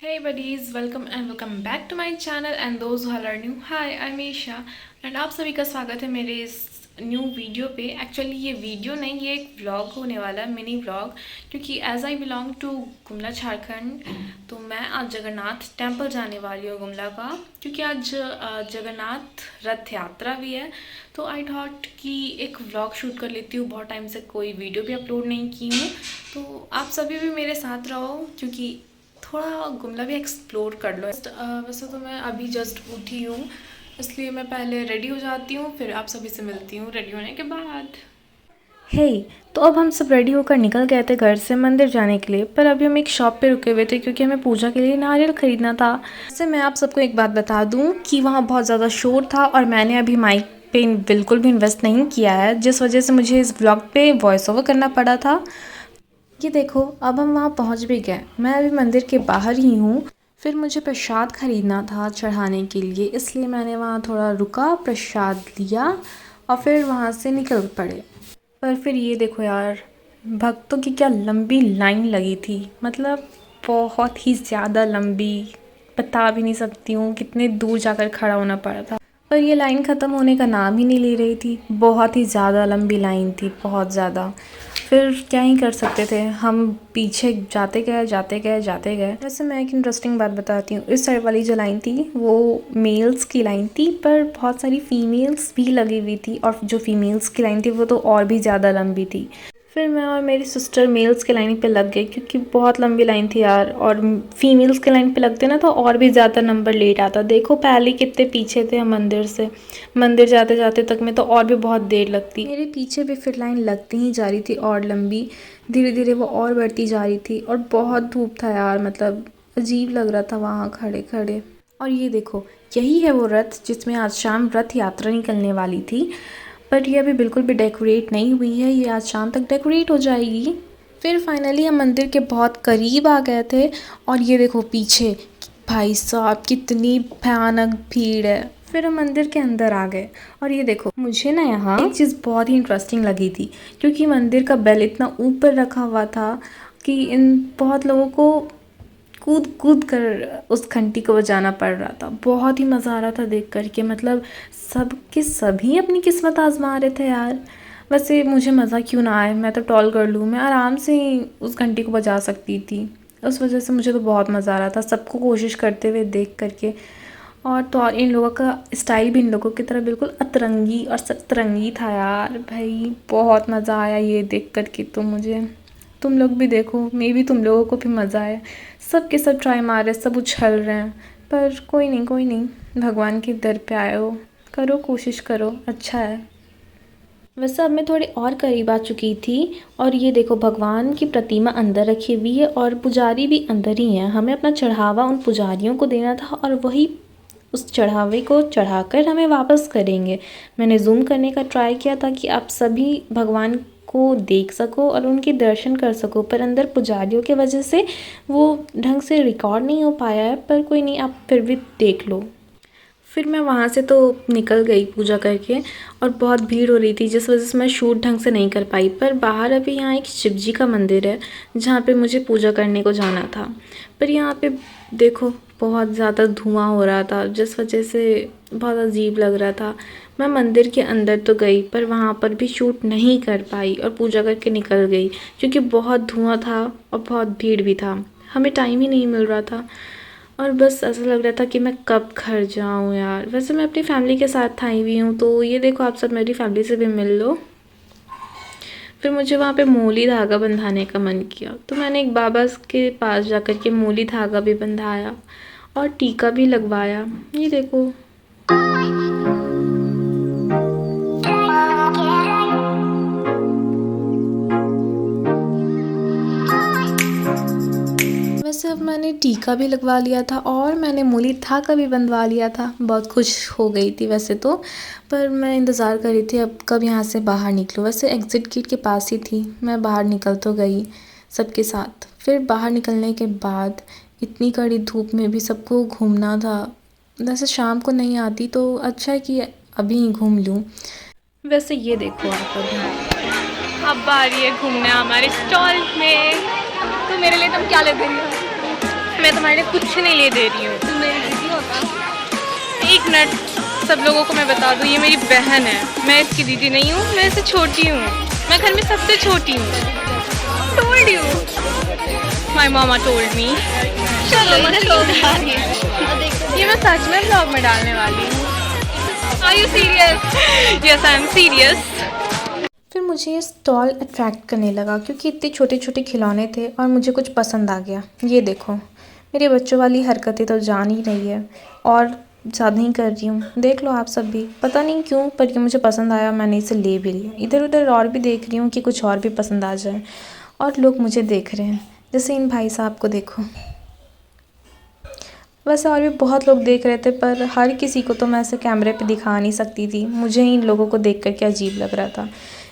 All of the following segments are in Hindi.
Hey buddies, welcome back to my channel and those who are new. Hi, I'm Isha and आप सभी का स्वागत है मेरे इस न्यू वीडियो पे। एक्चुअली ये वीडियो नहीं, ये एक व्लॉग होने वाला है, मिनी व्लॉग। क्योंकि as I belong to Gumla Jharkhand, तो मैं आज जगन्नाथ टेम्पल जाने वाली हूँ गुमला का। क्योंकि आज जगन्नाथ रथ यात्रा भी है, तो आई थॉट कि एक व्लॉग शूट कर लेती हूँ। बहुत टाइम से कोई वीडियो भी अपलोड नहीं की हूँ, तो आप सभी भी मेरे साथ रहो क्योंकि थोड़ा गुमला भी एक्सप्लोर कर लो। वैसे तो मैं अभी जस्ट उठी हूँ, इसलिए मैं पहले रेडी हो जाती हूँ, फिर आप सभी से मिलती हूँ रेडी होने के बाद। तो अब हम सब रेडी होकर निकल गए थे घर से मंदिर जाने के लिए। पर अभी हम एक शॉप पे रुके हुए थे क्योंकि हमें पूजा के लिए नारियल खरीदना था। वैसे मैं आप सबको एक बात बता दूं कि वहाँ बहुत ज़्यादा शोर था और मैंने अभी माइक पे बिल्कुल भी इन्वेस्ट नहीं किया है, जिस वजह से मुझे इस व्लॉग पे वॉइस ओवर करना पड़ा था। ये देखो, अब हम वहाँ पहुँच भी गए। मैं अभी मंदिर के बाहर ही हूँ। फिर मुझे प्रसाद खरीदना था चढ़ाने के लिए, इसलिए मैंने वहाँ थोड़ा रुका, प्रसाद लिया और फिर वहाँ से निकल पड़े। पर फिर ये देखो यार, भक्तों की क्या लंबी लाइन लगी थी, मतलब बहुत ही ज़्यादा लंबी। बता भी नहीं सकती हूँ कितने दूर जाकर खड़ा होना पड़ा था। पर ये लाइन ख़त्म होने का नाम ही नहीं ले रही थी। बहुत ही ज़्यादा लंबी लाइन थी, बहुत ज़्यादा। फिर क्या ही कर सकते थे, हम पीछे जाते गए जाते गए जाते गए। वैसे मैं एक इंटरेस्टिंग बात बताती हूँ। इस साइड वाली जो लाइन थी वो मेल्स की लाइन थी, पर बहुत सारी फीमेल्स भी लगी हुई थी, और जो फीमेल्स की लाइन थी वो तो और भी ज़्यादा लंबी थी। फिर मैं और मेरी सिस्टर मेल्स के लाइन पे लग गए क्योंकि बहुत लंबी लाइन थी यार, और फीमेल्स के लाइन पे लगते ना तो और भी ज़्यादा नंबर लेट आता। देखो पहले ही कितने पीछे थे हम मंदिर से, मंदिर जाते जाते तक में तो और भी बहुत देर लगती। मेरे पीछे भी फिर लाइन लगती ही जा रही थी और लंबी, धीरे धीरे वो और बढ़ती जा रही थी। और बहुत धूप था यार, मतलब अजीब लग रहा था वहाँ खड़े खड़े। और ये देखो, यही है वो रथ जिसमें आज शाम रथ यात्रा निकलने वाली थी। पर ये अभी बिल्कुल भी डेकोरेट नहीं हुई है, ये आज शाम तक डेकोरेट हो जाएगी। फिर फाइनली हम मंदिर के बहुत करीब आ गए थे, और ये देखो पीछे, भाई साहब कितनी भयानक भीड़ है। फिर हम मंदिर के अंदर आ गए, और ये देखो मुझे ना यहाँ एक चीज़ बहुत ही इंटरेस्टिंग लगी थी। क्योंकि मंदिर का बेल इतना ऊपर रखा हुआ था कि इन बहुत लोगों को कूद कूद कर उस घंटी को बजाना पड़ रहा था। बहुत ही मज़ा आ रहा था देख कर के, मतलब सब के सभी अपनी किस्मत आजमा रहे थे यार। वैसे मुझे मज़ा क्यों ना आए, मैं तो टॉल कर लूँ, मैं आराम से ही उस घंटी को बजा सकती थी। उस वजह से मुझे तो बहुत मज़ा आ रहा था सबको कोशिश करते हुए देख करके। और तो और इन लोगों का स्टाइल भी इन लोगों की तरह बिल्कुल अतरंगी और सतरंगी था यार। भाई बहुत मज़ा आया ये देख कर के तो मुझे। तुम लोग भी देखो, मे बी तुम लोगों को भी मज़ा आए। सब के सब ट्राई मार रहे, सब उछल रहे हैं। पर कोई नहीं कोई नहीं, भगवान के दर पे आए हो, करो कोशिश करो, अच्छा है। वैसे अब मैं थोड़ी और करीब आ चुकी थी, और ये देखो भगवान की प्रतिमा अंदर रखी हुई है और पुजारी भी अंदर ही है। हमें अपना चढ़ावा उन पुजारियों को देना था, और वही उस चढ़ावे को चढ़ाकर हमें वापस करेंगे। मैंने जूम करने का ट्राई किया ताकि आप सभी भगवान को देख सको और उनके दर्शन कर सको, पर अंदर पुजारियों की वजह से वो ढंग से रिकॉर्ड नहीं हो पाया है। पर कोई नहीं, आप फिर भी देख लो। फिर मैं वहाँ से तो निकल गई पूजा करके, और बहुत भीड़ हो रही थी जिस वजह से मैं शूट ढंग से नहीं कर पाई। पर बाहर अभी यहाँ एक शिव जी का मंदिर है जहाँ पे मुझे पूजा करने को जाना था। पर यहाँ पे देखो बहुत ज़्यादा धुआं हो रहा था, जिस वजह से बहुत अजीब लग रहा था। मैं मंदिर के अंदर तो गई पर वहाँ पर भी शूट नहीं कर पाई और पूजा करके निकल गई, क्योंकि बहुत धुआं था और बहुत भीड़ भी था, हमें टाइम ही नहीं मिल रहा था। और बस ऐसा लग रहा था कि मैं कब घर जाऊँ यार। वैसे मैं अपनी फैमिली के साथ आई हुई हूँ, तो ये देखो आप सब मेरी फैमिली से भी मिल लो। फिर मुझे वहाँ पे मूली धागा बंधाने का मन किया, तो मैंने एक बाबा के पास जाकर के मूली धागा भी बंधाया और टीका भी लगवाया। ये देखो वैसे अब मैंने टीका भी लगवा लिया था और मैंने मूली धागा भी बंधवा लिया था। बहुत खुश हो गई थी वैसे तो, पर मैं इंतज़ार कर रही थी अब कब यहाँ से बाहर निकलूँ। वैसे एग्ज़िट गेट के पास ही थी, मैं बाहर निकल तो गई सबके साथ। फिर बाहर निकलने के बाद इतनी कड़ी धूप में भी सबको घूमना था। वैसे शाम को नहीं आती तो अच्छा है कि अभी ही घूम लूँ। वैसे ये देखो आप अब आ रही है घूमने हमारे स्टॉल में, तो मेरे लिए तुम क्या लग रही हो? मैं तुम्हारे लिए कुछ नहीं ले दे रही हूँ। तुम मेरी दीदी होता। एक मिनट, सब लोगों को मैं बता दूँ, ये मेरी बहन है, मैं इसकी दीदी नहीं हूँ, मैं इससे छोटी हूँ, मैं घर में सबसे छोटी हूँ। Told you, my mama told me. चलो ये मैं सच में ब्लॉग में डालने वाली हूँ। Are you serious? Yes I am serious. फिर मुझे ये स्टॉल अट्रैक्ट करने लगा क्योंकि इतने छोटे छोटे खिलौने थे और मुझे कुछ पसंद आ गया। ये देखो, मेरे बच्चों वाली हरकतें तो जान ही रही है और ज़्यादा ही कर रही हूँ। देख लो आप सब भी, पता नहीं क्यों पर ये मुझे पसंद आया, मैंने इसे ले भी लिया। इधर उधर और भी देख रही हूँ कि कुछ और भी पसंद आ जाए, और लोग मुझे देख रहे हैं, जैसे इन भाई साहब को देखो। वैसे और भी बहुत लोग देख रहे थे पर हर किसी को तो मैं ऐसे कैमरे पे दिखा नहीं सकती थी, मुझे इन लोगों को देख कर के अजीब लग रहा था।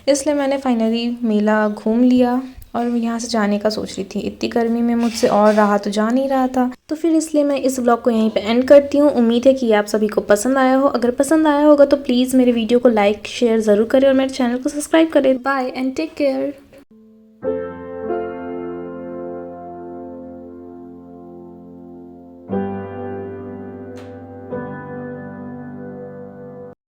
इसलिए मैंने फाइनली मेला घूम लिया और यहाँ से जाने का सोच रही थी। इतनी गर्मी में मुझसे और रहा तो जा नहीं रहा था, तो फिर इसलिए मैं इस व्लॉग को यहीं पे एंड करती हूँ। उम्मीद है कि आप सभी को पसंद आया हो। अगर पसंद आया होगा तो प्लीज़ मेरे वीडियो को लाइक शेयर ज़रूर करें और मेरे चैनल को सब्सक्राइब करें। Bye and take care.